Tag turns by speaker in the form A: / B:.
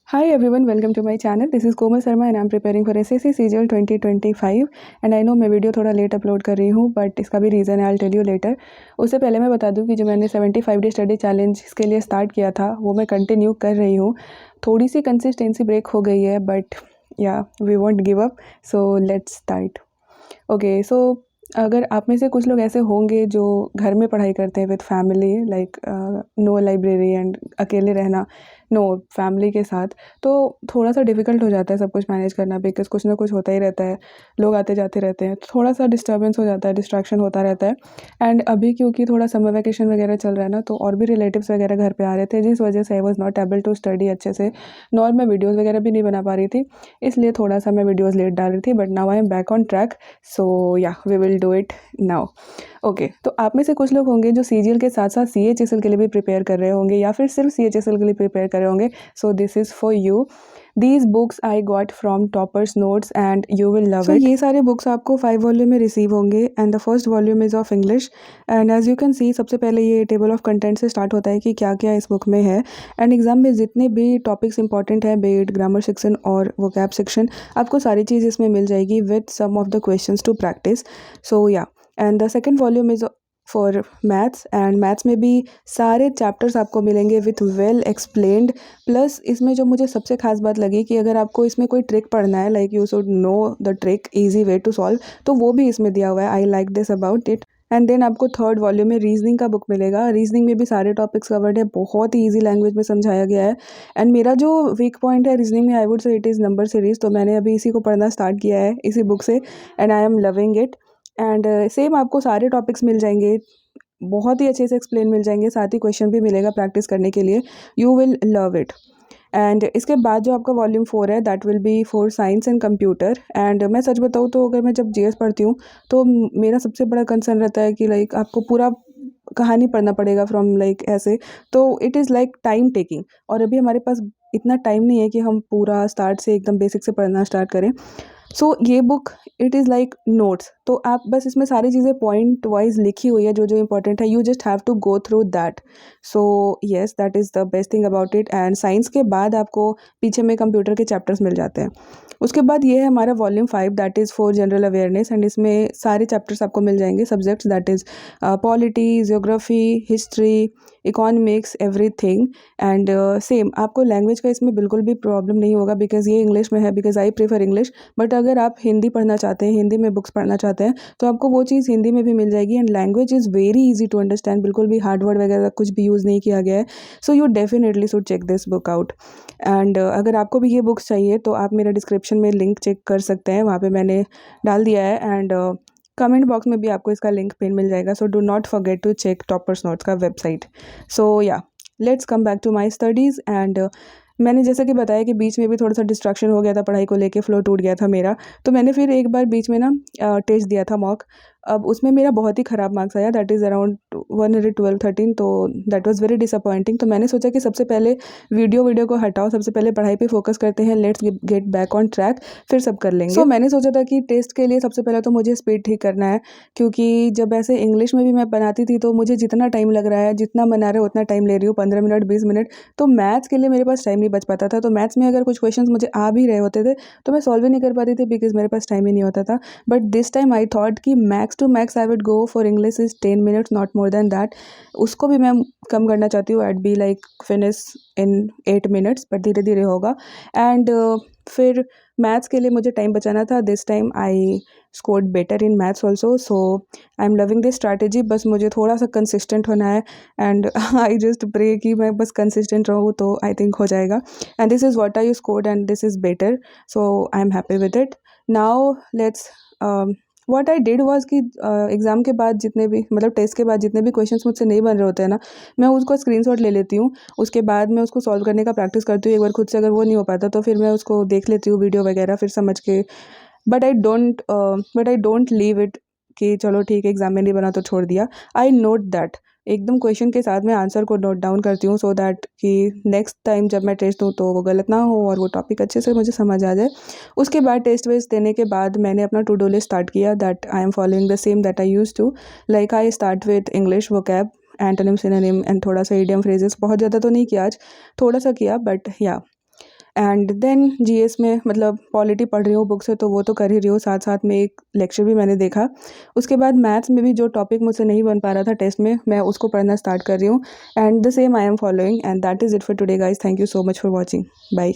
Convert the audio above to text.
A: Hi everyone, welcome to my channel. This is Komal Sharma and I'm preparing for SSC CGL 2025 and I know मैं video थोड़ा late upload कर रही हूँ but इसका भी reason है, I'll tell you later. उससे पहले मैं बता दूँ कि जो मैंने 75 डे स्टडी चैलेंज इसके लिए स्टार्ट किया था वो मैं कंटिन्यू कर रही हूँ. थोड़ी सी कंसिस्टेंसी ब्रेक हो गई है but yeah we won't give up, so let's start. Okay, so अगर आप में से कुछ लोग ऐसे होंगे जो घर में पढ़ाई करते हैं with family, like no library and अकेले रहना, नो फैमिली के साथ, तो थोड़ा सा डिफ़िकल्ट हो जाता है सब कुछ मैनेज करना बिकॉज़ कुछ ना कुछ होता ही रहता है, लोग आते जाते रहते हैं, थोड़ा सा डिस्टर्बेंस हो जाता है, डिस्ट्रैक्शन होता रहता है. एंड अभी क्योंकि थोड़ा समर वैकेशन वगैरह चल रहा है ना, तो और भी रिलेटिव्स वगैरह घर पे आ रहे थे जिस वजह से I was not able to study अच्छे से, नॉर मैं वीडियोज़ वगैरह भी नहीं बना पा रही थी, इसलिए थोड़ा सा मैं वीडियोज़ लेट डाल रही थी. But now I am back on track, so yeah we will do it now. Okay, तो आप में से कुछ लोग होंगे जो सीजीएल के साथ साथ सीएचएसएल के लिए भी प्रिपेयर कर रहे होंगे या फिर सिर्फ सीएचएसएल के लिए प्रिपेयर कर रहे होंगे. So this is for you. These books I got from toppers notes and you will love it. ये सारे बुक्स आपको 5 वॉल्यूम में रिसीव होंगे and the first volume is of English. And as you can see, सबसे पहले ये table of content से start होता है कि क्या क्या इस बुक में है. एंड एग्जाम में जितने भी टॉपिक्स इंपॉर्टेंट हैं, बी इट ग्रामर सेक्शन और वोकैब सेक्शन, आपको सारी चीज़ इसमें मिल जाएगी with some of the questions to practice. So yeah, and the second volume is for maths and maths में भी सारे चैप्टर्स आपको मिलेंगे विथ वेल एक्सप्लेन्ड. प्लस इसमें जो मुझे सबसे खास बात लगी कि अगर आपको इसमें कोई ट्रिक पढ़ना है, like you should know the trick, easy way to solve, तो वो भी इसमें दिया हुआ है. I like this about it. And then आपको थर्ड वॉल्यूम में रीजनिंग का बुक मिलेगा. रीजनिंग में भी सारे टॉपिक्स कवर्ड है, बहुत ही ईजी लैंग्वेज में समझाया गया है. एंड मेरा जो वीक पॉइंट है रीजनिंग में, I would say it is number series, तो मैंने अभी इसी को पढ़ना स्टार्ट किया है इसी बुक से and I am loving it. And same आपको सारे टॉपिक्स मिल जाएंगे, बहुत ही अच्छे से एक्सप्लेन मिल जाएंगे, साथ ही क्वेश्चन भी मिलेगा प्रैक्टिस करने के लिए. You will love it. And इसके बाद जो आपका वॉल्यूम 4 है that will be for science and computer. And मैं सच बताऊँ तो अगर मैं जब जीएस पढ़ती हूँ तो मेरा सबसे बड़ा कंसर्न रहता है कि लाइक आपको पूरा कहानी पढ़ना पड़ेगा फ्रॉम लाइक ऐसे, तो it is like time taking, और अभी हमारे पास इतना टाइम नहीं है कि हम पूरा स्टार्ट से एकदम बेसिक से पढ़ना स्टार्ट करें. सो ये book it is like notes, तो आप बस इसमें सारी चीज़ें पॉइंट वाइज लिखी हुई है जो जो इंपॉर्टेंट है, you just have to go through that. So yes, that is the best thing about it. And science के बाद आपको पीछे में कंप्यूटर के चैप्टर्स मिल जाते हैं. उसके बाद ये है हमारा volume 5 that is for general awareness. And इसमें सारे चैप्टर्स आपको मिल जाएंगे, subjects that is polity, geography, history, economics, everything. And same आपको लैंग्वेज का इसमें बिल्कुल भी प्रॉब्लम नहीं होगा बिकॉज ये इंग्लिश में है, because I prefer English. But अगर आप हिंदी पढ़ना चाहते हैं, हिंदी में बुक्स पढ़ना चाहते हैं, तो आपको वो चीज़ हिंदी में भी मिल जाएगी. And language is very easy to understand, बिल्कुल भी हार्ड वर्ड वगैरह कुछ भी यूज़ नहीं किया गया है. So you definitely should check this book out. And अगर आपको भी ये बुक्स चाहिए तो आप मेरा डिस्क्रिप्शन में लिंक चेक कर सकते हैं, वहाँ पे मैंने डाल दिया है. एंड कमेंट बॉक्स में भी आपको इसका लिंक पिन मिल जाएगा. So do not forget to check toppers notes का website. So ya, let's come back to my studies. And मैंने जैसा कि बताया कि बीच में भी थोड़ा सा डिस्ट्रैक्शन हो गया था, पढ़ाई को लेके फ्लो टूट गया था मेरा, तो मैंने फिर एक बार बीच में ना टेस्ट दिया था मॉक. अब उसमें मेरा बहुत ही ख़राब मार्क्स आया, दैट इज़ अराउंड 112-13, तो दैट वाज वेरी डिसअपॉइंटिंग. तो मैंने सोचा कि सबसे पहले वीडियो को हटाओ, सबसे पहले पढ़ाई पे फोकस करते हैं, let's get back on track, फिर सब कर लेंगे. सो मैंने सोचा था कि टेस्ट के लिए सबसे पहले तो मुझे स्पीड ठीक करना है, क्योंकि जब ऐसे इंग्लिश में भी मैं बनाती थी तो मुझे जितना टाइम लग रहा है, जितना बना रहे उतना टाइम ले रही हूँ, 15 मिनट 20 मिनट, तो मैथ्स के लिए मेरे पास टाइम नहीं बच पाता था. तो मैथ्स में अगर कुछ क्वेश्चंस मुझे आ भी रहे होते थे तो मैं सॉल्व ही नहीं कर पाती थी बिकॉज मेरे पास टाइम ही नहीं होता था. But this time I thought कि max to max I would go for English is 10 minutes, not more than that. उसको भी मैं कम करना चाहती हूँ, at be like finish in 8 minutes, but धीरे धीरे होगा. एंड फिर मैथ्स के लिए मुझे टाइम बचाना था. This time I scored better in maths also. So I am loving this strategy. बस मुझे थोड़ा सा कंसिस्टेंट होना है एंड आई जस्ट प्रे कि मैं बस कंसिस्टेंट रहूँ तो आई थिंक हो जाएगा. And this is what I scored and this is better, so I am happy with it. Now let's, what I did was कि एग्ज़ाम के बाद जितने भी, मतलब टेस्ट के बाद जितने भी क्वेश्चंस मुझसे नहीं बन रहे होते हैं ना, मैं उसको स्क्रीनशॉट ले लेती हूँ. उसके बाद मैं उसको सॉल्व करने का प्रैक्टिस करती हूँ एक बार खुद से. अगर वो नहीं हो पाता तो फिर मैं उसको देख लेती हूँ वीडियो वगैरह फिर समझ के. But I don't leave it कि चलो ठीक है एग्जाम में नहीं बना तो छोड़ दिया. आई नोट दैट, एकदम क्वेश्चन के साथ मैं आंसर को नोट डाउन करती हूँ, सो दैट कि नेक्स्ट टाइम जब मैं टेस्ट दूँ तो वो गलत ना हो और वो टॉपिक अच्छे से मुझे समझ आ जाए. उसके बाद टेस्ट वेस्ट देने के बाद मैंने अपना टू डू लिस्ट स्टार्ट किया, that I am following the same that I use to. Like I start with English vocab, antonym, synonym and थोड़ा सा इडियम फ्रेजेस. बहुत ज़्यादा तो नहीं किया आज, थोड़ा सा किया, बट या. एंड देन जीएस में मतलब पॉलिटी पढ़ रही हूँ बुक से, तो वो तो कर ही रही हूँ, साथ साथ में एक लेक्चर भी मैंने देखा। उसके बाद मैथ्स में भी जो टॉपिक मुझसे नहीं बन पा रहा था टेस्ट में, मैं उसको पढ़ना स्टार्ट कर रही हूँ। And the same I am following, and that is it for today guys. Thank you so much for watching. Bye.